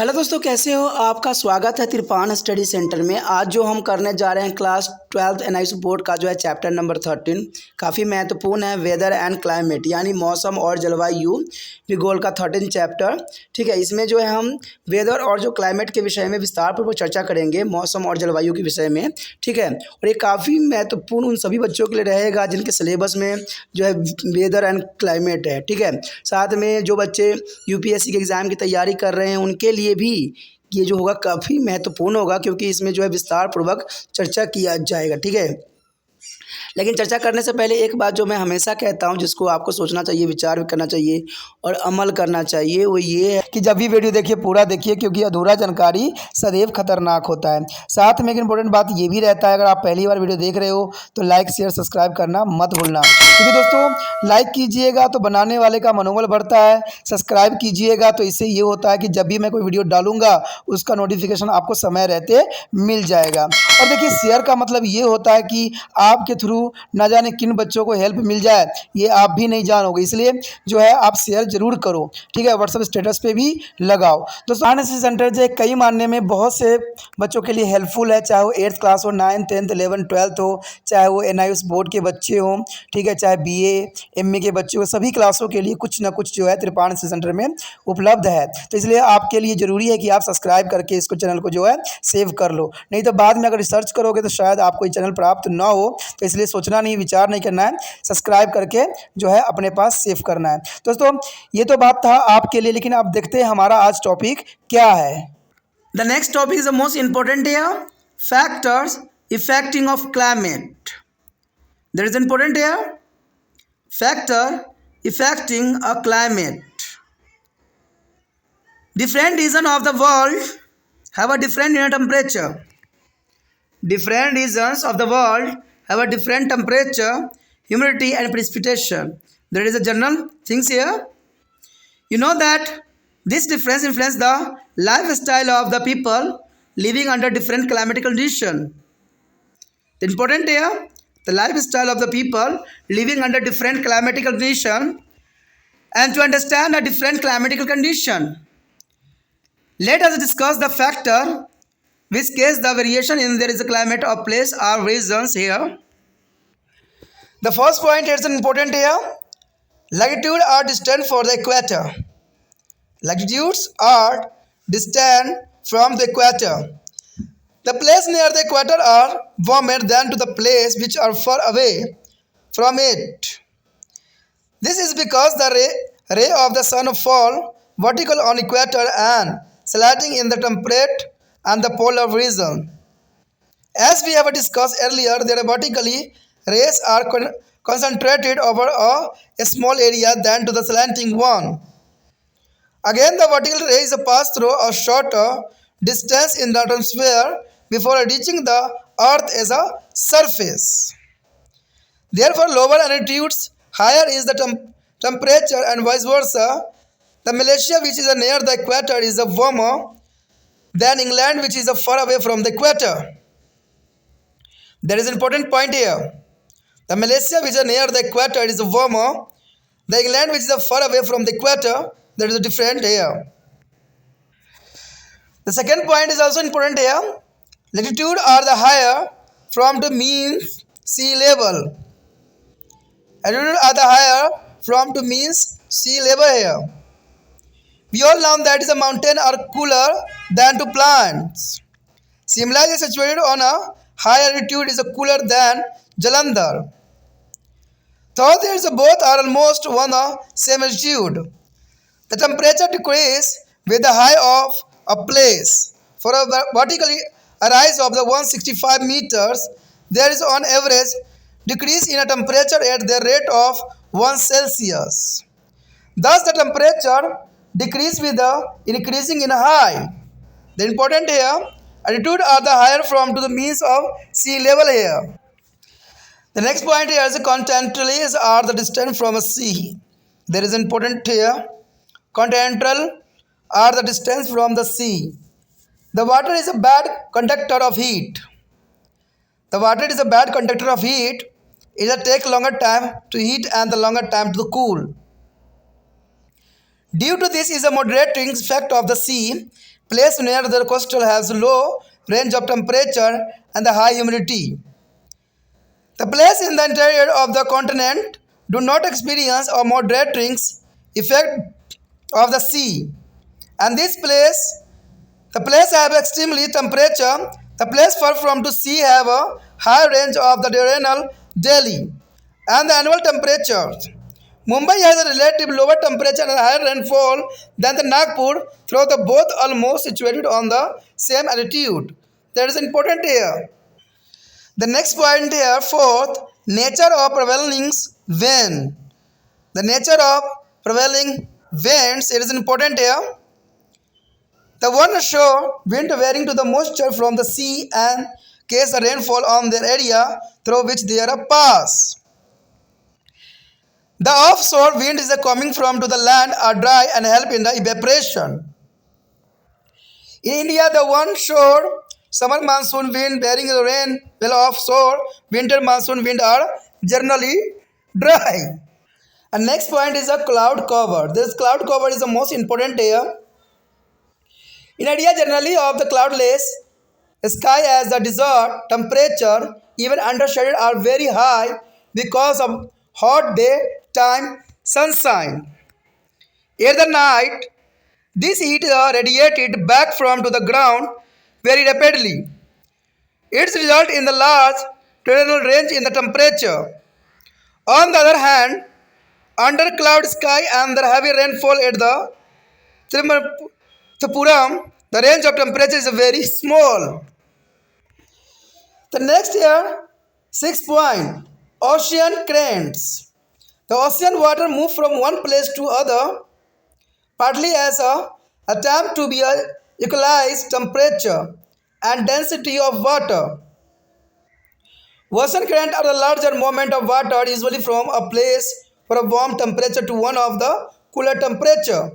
Hello दोस्तों, कैसे हो? आपका स्वागत है तिरपान स्टडी सेंटर में। आज जो हम करने जा रहे हैं क्लास 12th एनआईएस बोर्ड का जो है चैप्टर नंबर 13 काफ़ी महत्वपूर्ण है। वेदर एंड क्लाइमेट यानी मौसम और जलवायु भूगोल का 13 चैप्टर। ठीक है, इसमें जो है हम वेदर और जो क्लाइमेट के विषय में विस्तार पूर्वक चर्चा करेंगे, मौसम और जलवायु के विषय में। ठीक है, और ये काफ़ी महत्वपूर्ण उन सभी बच्चों के लिए रहेगा जिनके सिलेबस में जो है वेदर एंड क्लाइमेट है। ठीक है, साथ में जो बच्चे यूपीएससी के एग्ज़ाम की तैयारी कर रहे हैं उनके लिए भी ये जो होगा काफ़ी महत्वपूर्ण होगा, क्योंकि इसमें जो है विस्तार पूर्वक चर्चा किया जाएगा। ठीक है, लेकिन चर्चा करने से पहले एक बात जो मैं हमेशा कहता हूं, जिसको आपको सोचना चाहिए, विचार भी करना चाहिए और अमल करना चाहिए, वो ये है कि जब भी वीडियो देखिए पूरा देखिए, क्योंकि अधूरा जानकारी सदैव खतरनाक होता है। साथ में एक इंपॉर्टेंट बात ये भी रहता है, अगर आप पहली बार वीडियो देख रहे हो तो लाइक शेयर सब्सक्राइब करना मत भूलना, क्योंकि दोस्तों लाइक कीजिएगा तो बनाने वाले का मनोबल बढ़ता है, सब्सक्राइब कीजिएगा तो इससे ये होता है कि जब भी मैं कोई वीडियो डालूंगा उसका नोटिफिकेशन आपको समय रहते मिल जाएगा। और देखिए, शेयर का मतलब ये होता है कि आपके थ्रू ना जाने किन बच्चों को हेल्प मिल जाए, ये आप भी नहीं जानोगे, इसलिए जो है आप शेयर जरूर करो। ठीक है, व्हाट्सएप स्टेटस पे भी लगाओ। दोस्तों एनएसएस सेंटर जो है कई मानने में बहुत से बच्चों के लिए हेल्पफुल है, चाहे वो 8th क्लास हो, 9th 10th 11th 12th हो, चाहे वो एनआईएस बोर्ड के बच्चे हों, ठीक है, चाहे बीए एमए के बच्चे हो, सभी क्लासों के लिए कुछ ना कुछ जो है त्रिपाण सेंटर में उपलब्ध है। तो इसलिए आपके लिए ज़रूरी है कि आप सब्सक्राइब करके इसको चैनल को जो है सेव कर लो, नहीं तो बाद में अगर रिसर्च करोगे तो शायद आपको ये चैनल प्राप्त ना हो। तो इसलिए सोचना नहीं, विचार नहीं करना है, सब्सक्राइब करके जो है अपने पास सेव करना है। दोस्तों ये तो बात था आपके लिए, लेकिन अब देखते हैं हमारा आज टॉपिक क्या है। The next topic is the most important here, factors affecting of climate. That is important here, factor affecting a climate. Different regions of the world have a different temperature. Different regions of the world have a different temperature, humidity and precipitation. There is a general things here. You know that this difference influences the lifestyle of the people living under different climatic conditions. The important here, the lifestyle of the people living under different climatic conditions, and to understand a different climatic condition, let us discuss the factor which cause the variation in there is a climate of place or regions here. The first point is important here. Latitude or distance for the equator. Latitudes are distant from the equator. The place near the equator are warmer than to the place which are far away from it. This is because the ray of the sun fall vertical on equator and sliding in the temperate and the polar region. As we have discussed earlier, their vertically rays are concentrated over a small area than to the slanting one. Again, the vertical rays pass through a shorter distance in the atmosphere before reaching the earth as a surface. Therefore, lower altitudes, higher is the temperature and vice versa. The Malaysia, which is near the equator, is warmer than England, which is far away from the equator. There is an important point here. The Malaysia, which is near the equator, is warmer. The England, which is far away from the equator, there is a different here. The second point is also important here. Latitude are the higher from the mean sea level. Altitude are the higher from the mean sea level here. We all know that is a mountain are cooler than to plants. Shimla is situated on a higher altitude, is cooler than Jalandhar. Though there is both are almost on the same altitude. The temperature decreases with the height of a place. For a vertical rise of the 165 meters, there is on average decrease in a temperature at the rate of 1 Celsius. Thus the temperature decrease with the increasing in height. The important here, altitude are the higher from to the means of sea level here. The next point here is the continentals are the distance from a sea. There is important here. Continental are the distance from the sea. The water is a bad conductor of heat. The water is a bad conductor of heat. It will take longer time to heat and the longer time to cool. Due to this is a moderating effect of the sea, Place near the coastal has low range of temperature and the high humidity. The places in the interior of the continent do not experience a moderating effect of the sea. And the place have extremely temperature. The place far from to sea have a high range of the diurnal daily and the annual temperatures. Mumbai has a relative lower temperature and higher rainfall than the Nagpur, though the both almost situated on the same altitude. That is important here. The next point here, fourth, nature of prevailing wind. The nature of prevailing winds, it is important here. The one shore wind varying to the moisture from the sea and case the rainfall on their area through which they are pass. The offshore wind is coming from to the land are dry and help in the evaporation. In India, the one shore summer monsoon wind bearing the rain will offshore winter monsoon wind are generally dry. And next point is a cloud cover. This cloud cover is the most important here. In India, generally of the cloudless sky as the desert temperature even under shaded are very high because of hot daytime sunshine. In the night, this heat is radiated back from to the ground very rapidly. It results in the large total range in the temperature. On the other hand, under cloud sky and the heavy rainfall at the Thiruvananthapuram, the range of temperature is very small. The next here, 6 point, ocean currents. The ocean water move from one place to other, partly as a attempt to be a equalize temperature and density of water. Ocean current are the larger movement of water usually from a place for a warm temperature to one of the cooler temperature,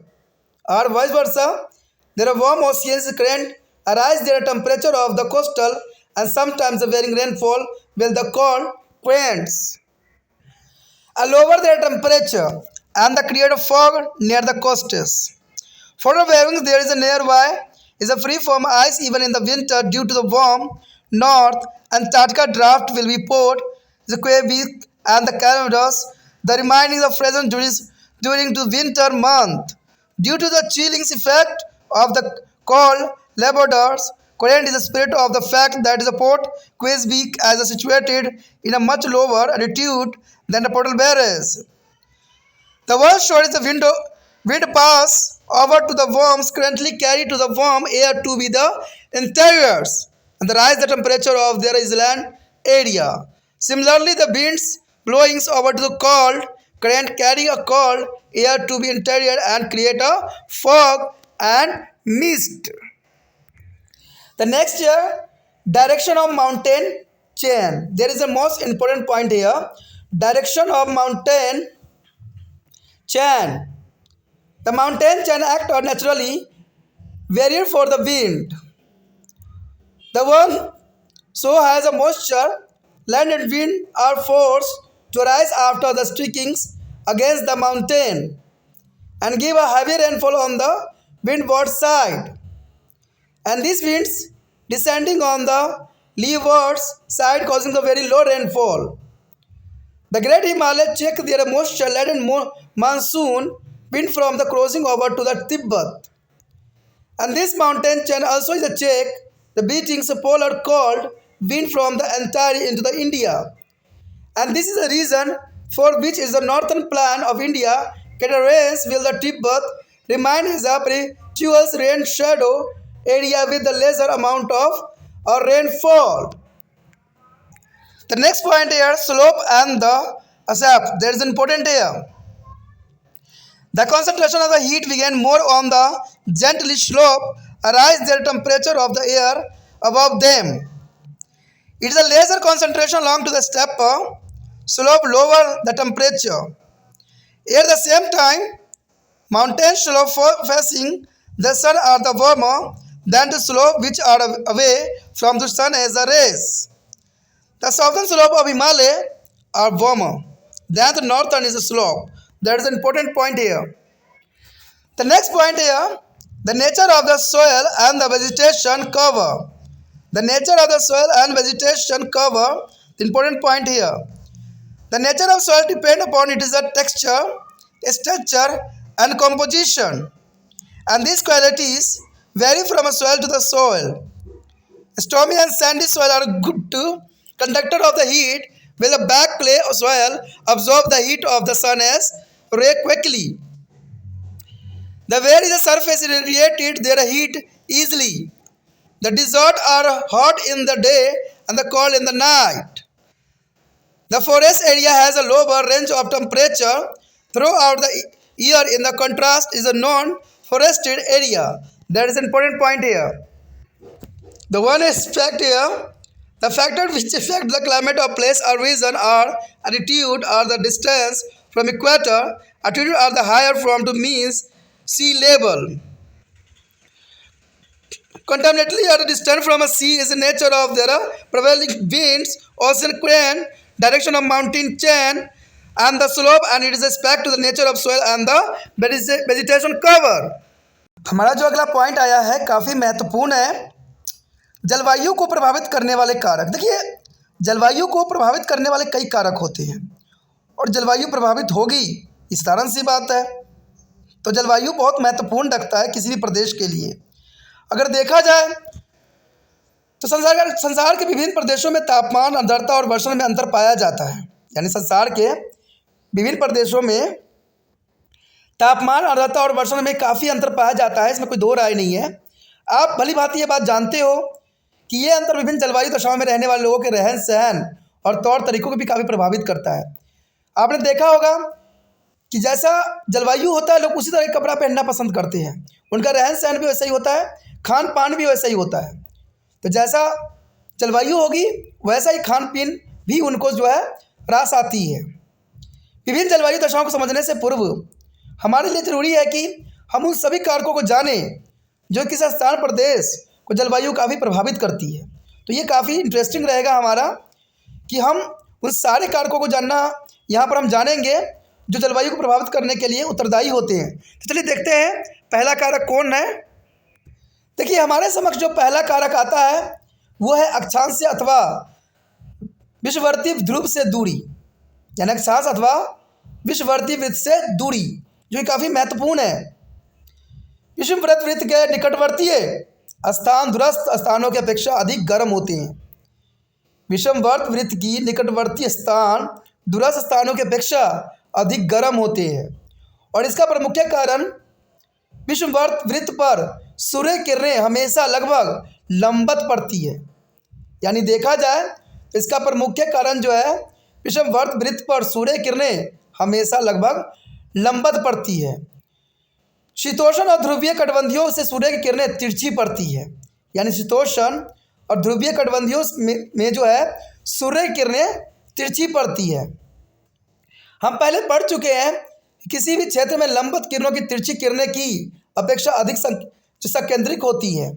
or vice versa. There are warm oceans current arise their temperature of the coastal and sometimes the varying rainfall will the cold currents. Lower their temperature and the create a fog near the coasts. For the wavings there is a nearby is a free form ice even in the winter due to the warm north Antarctica draft will be poured the Quebec and the Canadas. The remaining of frozen during the winter month. Due to the chilling effect of the cold Labrador's current is the spirit of the fact that the port Quebec is situated in a much lower altitude than the Portal Barres. The worst shore is the wind pass over to the worms currently carry to the warm air to be the interiors and the rise the temperature of their island area. Similarly, the winds blowing over to the cold current carry a cold air to be interior and create a fog and mist. The next here, direction of mountain chain. There is a most important point here. Direction of mountain chain. The mountain chain act are naturally varied for the wind. The one so has a moisture, land and wind are forced to rise after the streakings against the mountain and give a heavy rainfall on the windward side. And these winds descending on the leeward side causing the very low rainfall. The Great Himalayas check their moisture laden monsoon wind from the crossing over to the Tibet. And this mountain chain also is a check the beating polar cold wind from the entire into the India. And this is the reason for which is the northern plan of India get a rains will the Tibet remain is a perpetual rain shadow area with the lesser amount of rainfall. The next point here, slope and the asap. That is important here. The concentration of the heat began more on the gently slope, arise their temperature of the air above them. It is a lesser concentration along to the stepper, slope lower the temperature. At the same time, mountain slope facing the sun are the warmer than the slope which are away from the sun as a rays. The southern slope of Himalaya are warmer than the northern is a slope. That is an important point here. The next point here, The nature of the soil and the vegetation cover. The nature of the soil and vegetation cover. The important point here. The nature of soil depends upon its texture, structure, and composition. And these qualities vary from a soil to the soil. Stormy and sandy soil are good conductor of the heat, while the black clay soil absorb the heat of the sun as ray quickly. The where is the surface radiated their heat easily. The desert are hot in the day and the cold in the night. The forest area has a lower range of temperature throughout the year. In the contrast is a non-forested area. That is an important point here. The one aspect here, the factors which affect the climate of place or region are altitude or the distance from equator, altitude or the higher from to means sea level. Continentally or the distance from a sea is the nature of their prevailing winds, ocean current, direction of mountain chain, and the slope, and it is respect to the nature of soil and the vegetation cover. हमारा जो अगला point आया है काफ़ी महत्वपूर्ण है, जलवायु को प्रभावित करने वाले कारक। देखिए, जलवायु को प्रभावित करने वाले कई कारक होते हैं और जलवायु प्रभावित होगी, इस साधारण सी बात है। तो जलवायु बहुत महत्वपूर्ण रखता है किसी भी प्रदेश के लिए। अगर देखा जाए तो संसार के विभिन्न प्रदेशों में तापमान, आर्द्रता और वर्षण में अंतर पाया जाता है। यानी संसार के विभिन्न प्रदेशों में तापमान, आर्द्रता और वर्षण में काफ़ी अंतर पाया जाता है, इसमें कोई दो राय नहीं है। आप भली भांति ये बात जानते हो कि ये अंतर विभिन्न जलवायु दशाओं में रहने वाले लोगों के रहन सहन और तौर तरीकों को भी काफ़ी प्रभावित करता है। आपने देखा होगा कि जैसा जलवायु होता है, लोग उसी तरह कपड़ा पहनना पसंद करते हैं, उनका रहन सहन भी वैसा ही होता है, खान पान भी वैसा ही होता है। तो जैसा जलवायु होगी वैसा ही खान पीन भी उनको जो है रास आती है। विभिन्न जलवायु दशाओं को समझने से पूर्व हमारे लिए ज़रूरी है कि हम उन सभी कारकों को जानें जो किसी स्थान प्रदेश को जलवायु काफ़ी प्रभावित करती है। तो ये काफ़ी इंटरेस्टिंग रहेगा हमारा कि हम उन सारे कारकों को जानना यहाँ पर हम जानेंगे जो जलवायु को प्रभावित करने के लिए उत्तरदायी होते हैं। तो चलिए देखते हैं पहला कारक कौन है। देखिए, हमारे समक्ष जो पहला कारक आता है वो है अक्षांश अथवा विषुववर्ती ध्रुव से दूरी, यानी अक्षांश अथवा विषुववर्ती वृत्त से दूरी, जो कि काफ़ी महत्वपूर्ण है। विषुववृत्त वृत्त के निकटवर्तीय स्थान दूरस्थ स्थानों की अपेक्षा अधिक गर्म होते हैं। विषुववर्त वृत्त की निकटवर्ती स्थान दूरस्थ स्थानों की अपेक्षा अधिक गर्म होते हैं और इसका प्रमुख कारण विषुववर्त वृत्त पर सूर्य किरणें हमेशा लगभग लंबवत पड़ती है। यानी देखा जाए तो इसका प्रमुख कारण जो है विषुववर्त वृत्त पर सूर्य किरणें हमेशा लगभग लंबवत पड़ती है। शीतोष्ण और ध्रुवीय कटबंधियों से सूर्य की किरणें तिरछी पड़ती है। यानी शीतोष्ण और ध्रुवीय कटबंधियों में जो है सूर्य की किरणें तिरछी पड़ती है। हम पहले पढ़ चुके हैं कि किसी भी क्षेत्र में लंबवत किरणों की तिरछी किरणें की अपेक्षा अधिक संकेंद्रिक होती है।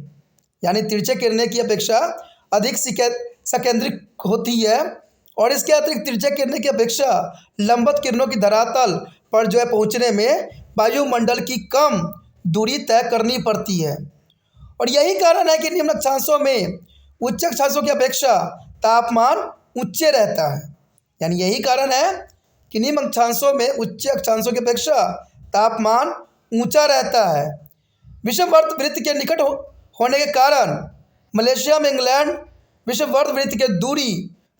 यानी तिरछे किरणें की अपेक्षा अधिक संकेंद्रिक होती है और इसके अतिरिक्त तिरछे किरणें की अपेक्षा लंबवत किरणों की धरातल पर जो है पहुंचने में वायुमंडल की कम दूरी तय करनी पड़ती है। और यही कारण है कि निम्न अक्षांशों में उच्च अक्षांशों की अपेक्षा तापमान उच्च रहता है। यानी यही कारण है कि निम्न अक्षांशों में उच्च अक्षांशों की अपेक्षा तापमान ऊंचा रहता है। विषुववर्त वृत्त के निकट होने के कारण मलेशिया में इंग्लैंड विषुववर्त वृत्त के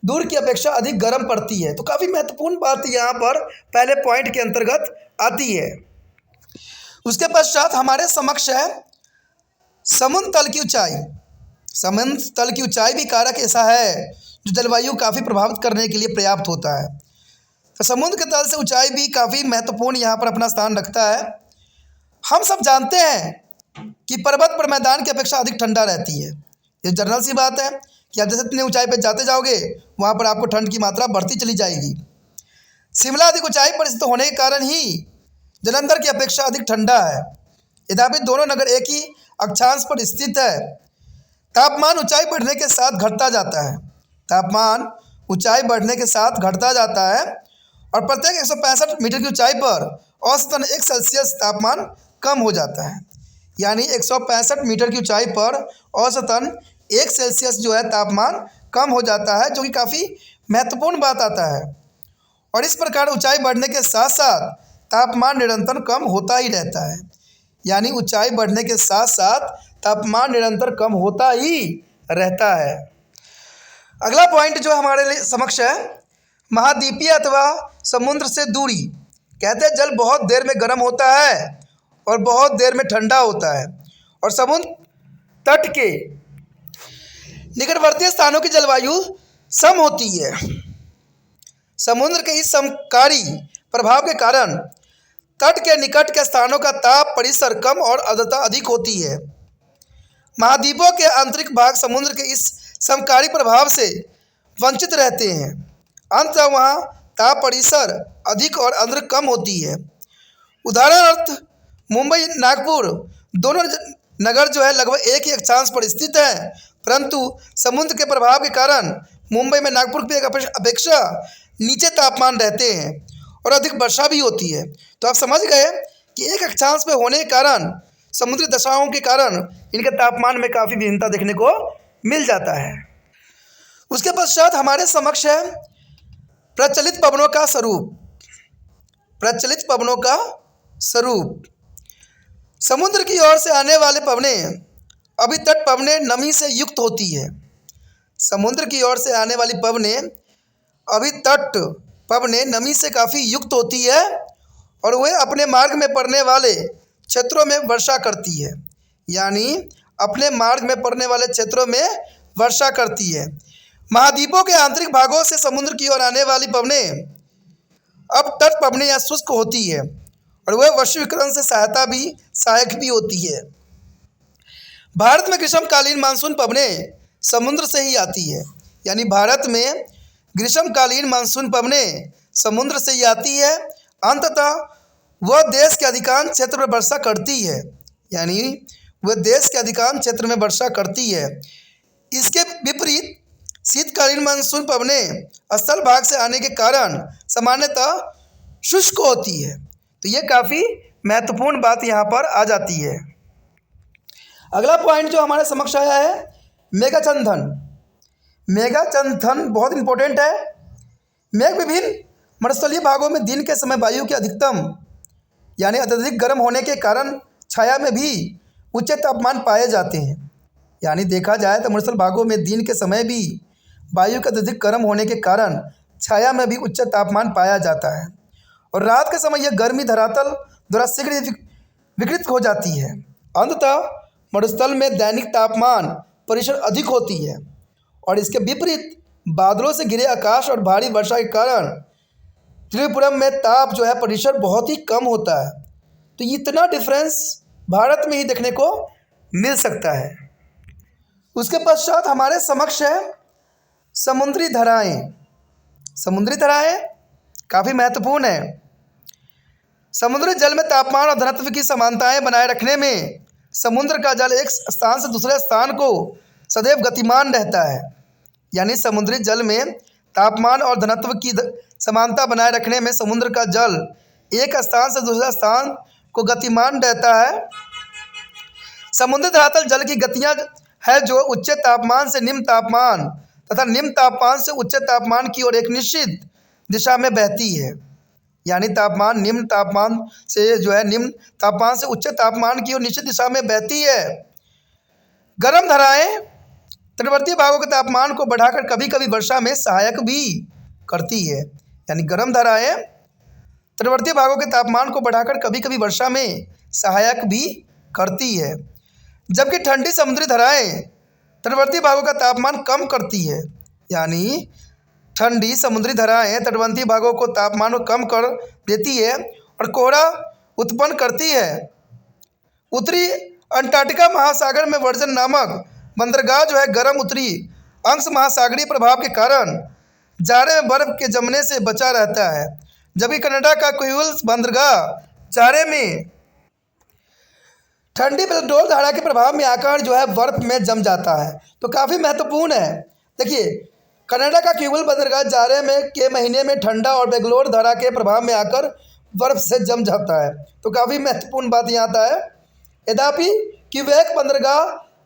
दूर की अपेक्षा अधिक गर्म पड़ती है। तो काफ़ी महत्वपूर्ण बात यहाँ पर पहले पॉइंट के अंतर्गत आती है। उसके पश्चात हमारे समक्ष है समुद्र तल की ऊंचाई। समुद्र तल की ऊंचाई भी कारक ऐसा है जो जलवायु काफ़ी प्रभावित करने के लिए पर्याप्त होता है। तो समुद्र के तल से ऊंचाई भी काफ़ी महत्वपूर्ण यहाँ पर अपना स्थान रखता है। हम सब जानते हैं कि पर्वत पर मैदान की अपेक्षा अधिक ठंडा रहती है। ये जनरल सी बात है कि आप जैसे इतनी ऊंचाई पर जाते जाओगे वहाँ पर आपको ठंड की मात्रा बढ़ती चली जाएगी। शिमला अधिक ऊंचाई पर स्थित होने के कारण ही जलंधर की अपेक्षा अधिक ठंडा है। यद्यपि दोनों नगर एक ही अक्षांश पर स्थित है। तापमान ऊंचाई बढ़ने के साथ घटता जाता है। तापमान ऊंचाई बढ़ने के साथ घटता जाता है और प्रत्येक 165 मीटर की ऊंचाई पर औसतन 1 सेल्सियस तापमान कम हो जाता है। यानी 165 मीटर की ऊंचाई पर औसतन 1 सेल्सियस जो है तापमान कम हो जाता है, जो कि काफ़ी महत्वपूर्ण बात आता है। और इस प्रकार ऊंचाई बढ़ने के साथ साथ तापमान निरंतर कम होता ही रहता है, यानी ऊंचाई बढ़ने के साथ साथ तापमान निरंतर कम होता ही रहता है। अगला पॉइंट जो हमारे लिए समक्ष है, महाद्वीपीय अथवा समुद्र से दूरी। कहते हैं जल बहुत देर में गर्म होता है और बहुत देर में ठंडा होता है, और समुद्र तट के निकटवर्ती स्थानों की जलवायु सम होती है। समुद्र के इस समकारी प्रभाव के कारण तट के निकट के स्थानों का ताप परिसर कम और आर्द्रता अधिक होती है। महाद्वीपों के आंतरिक भाग समुद्र के इस समकारी प्रभाव से वंचित रहते हैं। अंततः वहाँ ताप परिसर अधिक और आर्द्रता कम होती है। उदाहरणार्थ मुंबई नागपुर दोनों नगर जो है लगभग एक ही अक्षांश पर स्थित है, परंतु समुद्र के प्रभाव के कारण मुंबई में नागपुर की अपेक्षा नीचे तापमान रहते हैं और अधिक वर्षा भी होती है। तो आप समझ गए कि एक अक्षांश में होने के कारण, समुद्री दशाओं के कारण इनके तापमान में काफ़ी भिन्नता देखने को मिल जाता है। उसके पश्चात हमारे समक्ष है प्रचलित पवनों का स्वरूप। प्रचलित पवनों का स्वरूप। समुद्र की ओर से आने वाले पवने अभितट पवने नमी से युक्त होती है। समुद्र की ओर से आने वाली पवने अभितट पवने नमी से काफ़ी युक्त होती है और वे अपने मार्ग में पड़ने वाले क्षेत्रों में वर्षा करती है, यानी अपने मार्ग में पड़ने वाले क्षेत्रों में वर्षा करती है। महाद्वीपों के आंतरिक भागों से समुद्र की ओर आने वाली पवने अब तट पवने या शुष्क होती है और वह वशीकरण से सहायक भी होती है। भारत में ग्रीष्मकालीन मानसून पवने समुद्र से ही आती है, यानी भारत में ग्रीष्मकालीन मानसून पवने समुद्र से ही आती है। अंततः वह देश के अधिकांश क्षेत्र में वर्षा करती है, यानी वह देश के अधिकांश क्षेत्र में वर्षा करती है। इसके विपरीत शीतकालीन मानसून पवने स्थल भाग से आने के कारण सामान्यतः शुष्क होती है। तो ये काफ़ी महत्वपूर्ण बात यहाँ पर आ जाती है। अगला पॉइंट जो हमारे समक्ष आया है, मेघाच्छादन। मेघाच्छादन बहुत इंपॉर्टेंट है। मेघ विभिन्न मरुस्थलीय भागों में दिन के समय वायु के अधिकतम यानी अत्यधिक गर्म होने के कारण छाया में भी उच्च तापमान पाए जाते हैं। यानी देखा जाए तो मरुस्थल भागों में दिन के समय भी वायु के अत्यधिक गर्म होने के कारण छाया में भी उच्च तापमान पाया जाता है, और रात के समय यह गर्मी धरातल द्वारा शीघ्र विकृत हो जाती है। अंततः मरुस्थल में दैनिक तापमान परिसर अधिक होती है, और इसके विपरीत बादलों से घिरे आकाश और भारी वर्षा के कारण त्रिपुरम में ताप जो है परिसर बहुत ही कम होता है। तो इतना डिफरेंस भारत में ही देखने को मिल सकता है। उसके पश्चात हमारे समक्ष है समुद्री धाराएं। समुद्री धाराएं काफ़ी महत्वपूर्ण है। समुद्री जल में तापमान और घनत्व की समानताएं बनाए रखने में समुद्र का जल एक स्थान से दूसरे स्थान को सदैव गतिमान रहता है। यानी समुद्री जल में तापमान और घनत्व की समानता बनाए रखने में समुद्र का जल एक स्थान से दूसरे स्थान को गतिमान रहता है। समुद्री धरातल जल की गतियाँ है जो उच्च तापमान से निम्न तापमान तथा निम्न तापमान से उच्च तापमान की ओर एक निश्चित दिशा में बहती है। यानी तापमान निम्न तापमान से जो है निम्न तापमान से उच्च तापमान की ओर निश्चित दिशा में बहती है। गर्म धाराएं तटवर्ती भागों के तापमान को बढ़ाकर कभी कभी वर्षा में सहायक भी करती है। यानी गर्म धाराएं तटवर्ती भागों के तापमान को बढ़ाकर कभी कभी वर्षा में सहायक भी करती है, जबकि ठंडी समुद्री धाराएं तटवर्ती भागों का तापमान कम करती है। यानी ठंडी समुद्री धाराएं तटवर्ती भागों को तापमान को कम कर देती है और कोहरा उत्पन्न करती है। उत्तरी अंटार्कटिका महासागर में वर्जन नामक बंदरगाह जो है गर्म उत्तरी अंश महासागरीय प्रभाव के कारण जाड़े में बर्फ के जमने से बचा रहता है, जबकि कनाडा का क्यूल बंदरगाह जाड़े में ठंडी डोल धारा के प्रभाव में आकर जो है बर्फ में जम जाता है। तो काफ़ी महत्वपूर्ण है। देखिए कनाडा का क्यूबल बंदरगाह जाड़े में के महीने में ठंडा और बेंगलोर धारा के प्रभाव में आकर बर्फ से जम जाता है। तो काफ़ी महत्वपूर्ण बात यहाँ आता है। यद्यपि क्यूबेक बंदरगाह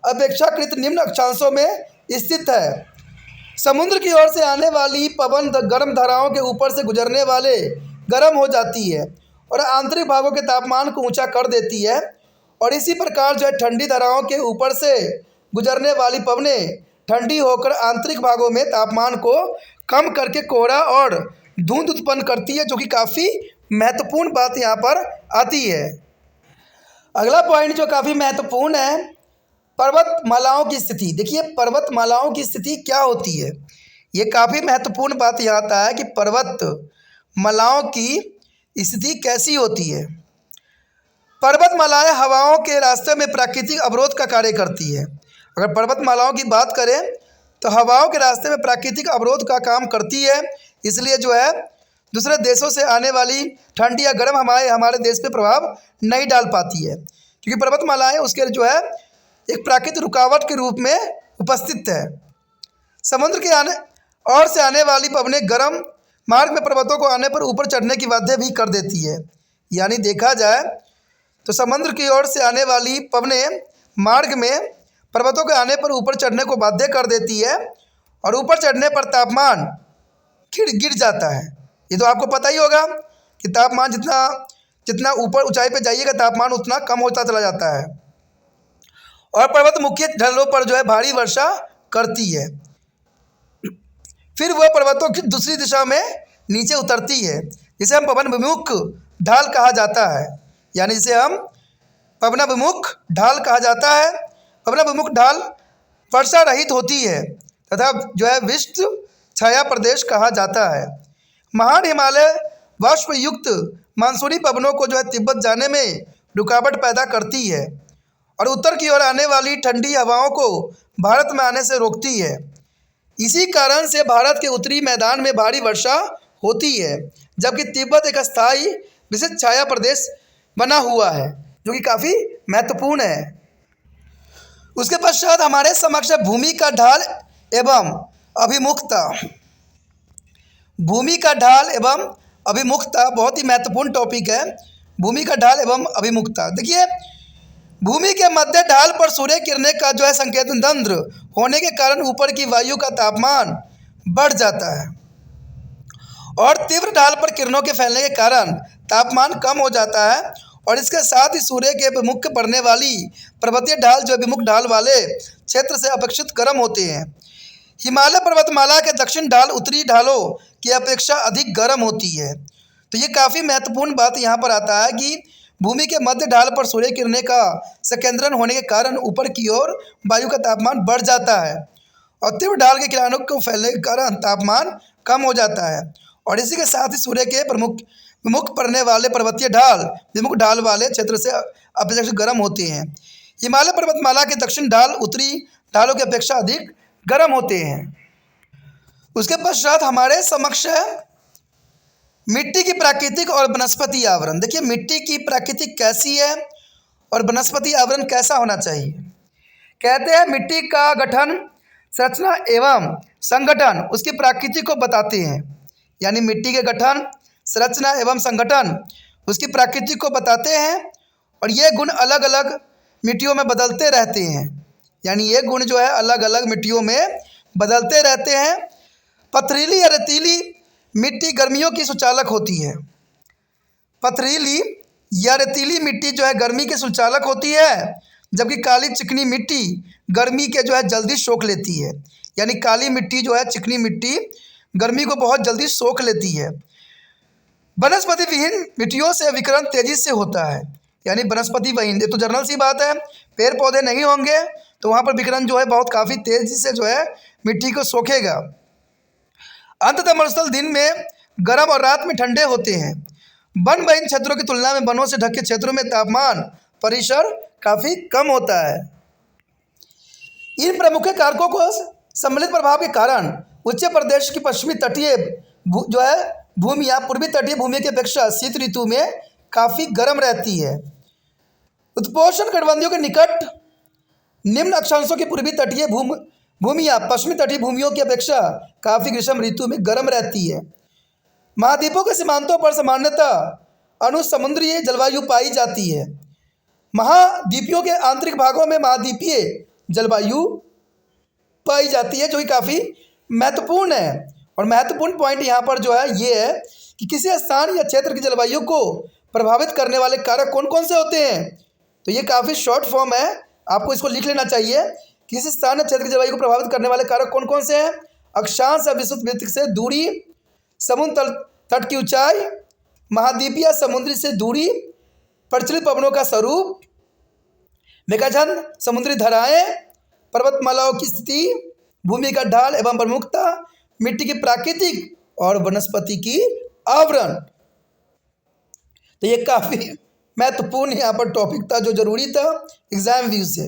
अपेक्षाकृत निम्न अक्षांशों में स्थित है। समुद्र की ओर से आने वाली पवन गर्म धाराओं के ऊपर से गुजरने वाले गर्म हो जाती है और आंतरिक भागों के तापमान को ऊंचा कर देती है, और इसी प्रकार जो है ठंडी धाराओं के ऊपर से गुजरने वाली पवनें ठंडी होकर आंतरिक भागों में तापमान को कम करके कोहरा और धुंध उत्पन्न करती है, जो कि काफ़ी महत्वपूर्ण बात यहाँ पर आती है। अगला पॉइंट जो काफ़ी महत्वपूर्ण है, पर्वतमालाओं की स्थिति। देखिए पर्वतमालाओं की स्थिति क्या होती है, ये काफ़ी महत्वपूर्ण बात यहाँ आता है कि पर्वतमालाओं की स्थिति कैसी होती है। पर्वतमालाएं हवाओं के रास्ते में प्राकृतिक अवरोध का कार्य करती है। अगर पर्वतमालाओं की बात करें तो हवाओं के रास्ते में प्राकृतिक अवरोध का काम करती है, इसलिए जो है दूसरे देशों से आने वाली ठंडी या गर्म हवाएं हमारे देश पे प्रभाव नहीं डाल पाती है, क्योंकि पर्वतमालाएं उसके जो है एक प्राकृतिक रुकावट के रूप में उपस्थित है। समुद्र के आने वाली पवनें गर्म मार्ग में पर्वतों को आने पर ऊपर चढ़ने की बाध्य भी कर देती है। यानी देखा जाए तो समुद्र की ओर से आने वाली पवनें मार्ग में पर्वतों के आने पर ऊपर चढ़ने को बाध्य कर देती है, और ऊपर चढ़ने पर तापमान गिर जाता है। ये तो आपको पता ही होगा कि तापमान जितना ऊपर ऊंचाई पे जाइएगा तापमान उतना कम होता चला जाता है, और पर्वत मुख्य ढलानों पर जो है भारी वर्षा करती है। फिर वह पर्वतों की दूसरी दिशा में नीचे उतरती है, जिसे हम पवनाभिमुख ढाल कहा जाता है। यानी जिसे हम पवनाभिमुख ढाल कहा जाता है। पवनाभिमुख ढाल वर्षा रहित होती है तथा जो है विश्व छाया प्रदेश कहा जाता है। महान हिमालय वाष्पयुक्त मानसूनी पवनों को जो है तिब्बत जाने में रुकावट पैदा करती है, और उत्तर की ओर आने वाली ठंडी हवाओं को भारत में आने से रोकती है। इसी कारण से भारत के उत्तरी मैदान में भारी वर्षा होती है, जबकि तिब्बत एक अस्थायी विशिष्ट छाया प्रदेश बना हुआ है, जो कि काफ़ी महत्वपूर्ण है। उसके पश्चात हमारे समक्ष भूमि का ढाल एवं अभिमुखता। भूमि का ढाल एवं अभिमुखता बहुत ही महत्वपूर्ण टॉपिक है। भूमि का ढाल एवं अभिमुखता। देखिए भूमि के मध्य ढाल पर सूर्य किरणें का जो है संकेतन तंत्र होने के कारण ऊपर की वायु का तापमान बढ़ जाता है, और तीव्र ढाल पर किरणों के फैलने के कारण तापमान कम हो जाता है, और इसके साथ ही सूर्य के अभिमुख पड़ने वाली पर्वतीय ढाल जो अभिमुख ढाल वाले क्षेत्र से अपेक्षित गर्म होते हैं। हिमालय पर्वतमाला के दक्षिण ढाल उत्तरी ढालों की अपेक्षा अधिक गर्म होती है। तो ये काफ़ी महत्वपूर्ण बात यहाँ पर आता है कि भूमि के मध्य ढाल पर सूर्य किरणें का संकेंद्रण होने के कारण ऊपर की ओर वायु का तापमान बढ़ जाता है, और तीव्र ढाल के किरणों को फैलने के कारण तापमान कम हो जाता है, और इसी के साथ ही सूर्य के प्रमुख पड़ने वाले पर्वतीय ढाल विमुख ढाल वाले क्षेत्र से अपेक्षाकृत गर्म होते हैं। हिमालय पर्वतमाला के दक्षिण ढाल उत्तरी ढालों की अपेक्षा अधिक गर्म होते हैं। उसके पश्चात हमारे समक्ष है मिट्टी की प्राकृतिक और वनस्पति आवरण। देखिए मिट्टी की प्राकृतिक कैसी है और वनस्पति आवरण कैसा होना चाहिए। कहते हैं मिट्टी का गठन, संरचना एवं संगठन उसकी प्राकृति को बताते हैं। यानी मिट्टी के गठन, संरचना एवं संगठन उसकी प्राकृति को बताते हैं, और ये गुण अलग अलग मिट्टियों में बदलते रहते हैं। यानी ये गुण जो है अलग अलग मिट्टियों में बदलते रहते हैं। पथरीली या रेतीली मिट्टी गर्मियों की सुचालक होती है। पथरीली या रेतीली मिट्टी जो है गर्मी के सुचालक होती है, जबकि काली चिकनी मिट्टी गर्मी के जो है जल्दी सोख लेती है। यानी काली मिट्टी जो है, चिकनी मिट्टी गर्मी को बहुत जल्दी सोख लेती है। वनस्पति विहीन मिट्टियों से विकिरण तेजी से होता है। यानी वनस्पति विहीन, ये तो जनरल सी बात है, पेड़ पौधे नहीं होंगे तो वहाँ पर विकिरण जो है बहुत काफ़ी तेज़ी से जो है मिट्टी को सोखेगा। अंततः मरुस्थल दिन में गर्म और रात में ठंडे होते हैं। वन विहीन क्षेत्रों की तुलना में वनों से ढके क्षेत्रों में तापमान परिसर काफ़ी कम होता है। इन प्रमुख कारकों को सम्मिलित प्रभाव के कारण उच्च प्रदेश की पश्चिमी तटीय जो है भूमि या पूर्वी तटीय भूमि की अपेक्षा शीत ऋतु में काफ़ी गर्म रहती है। उत्पोषण कटिबंधों के निकट निम्न अक्षांशों की पूर्वी तटीय भूमियाँ पश्चिमी तटीय भूमियों की अपेक्षा काफ़ी ग्रीष्म ऋतु में गर्म रहती है। महाद्वीपों के सीमांतों पर सामान्यतः अनुसमुद्रीय जलवायु पाई जाती है। महाद्वीपियों के आंतरिक भागों में महाद्वीपीय जलवायु पाई जाती है, जो कि काफ़ी महत्वपूर्ण है। और महत्वपूर्ण पॉइंट यहाँ पर जो है ये है कि किसी स्थान या क्षेत्र की जलवायु को प्रभावित करने वाले कारक कौन कौन से होते हैं। तो ये काफ़ी शॉर्ट फॉर्म है, आपको इसको लिख लेना चाहिए। किसी स्थान या क्षेत्र की जलवायु को प्रभावित करने वाले कारक कौन कौन से हैं। अक्षांश या विषुवत वृत्त से दूरी, समुद्र तट की ऊंचाई, महाद्वीपीय समुद्री से दूरी, प्रचलित पवनों का स्वरूप, मेघाच्छादन, समुद्री धाराएं, पर्वतमालाओं की स्थिति, भूमि का ढाल एवं प्रमुखता, मिट्टी की प्राकृतिक और वनस्पति की आवरण। तो ये काफ़ी महत्वपूर्ण यहाँ पर टॉपिक था, जो जरूरी था एग्जाम व्यू से।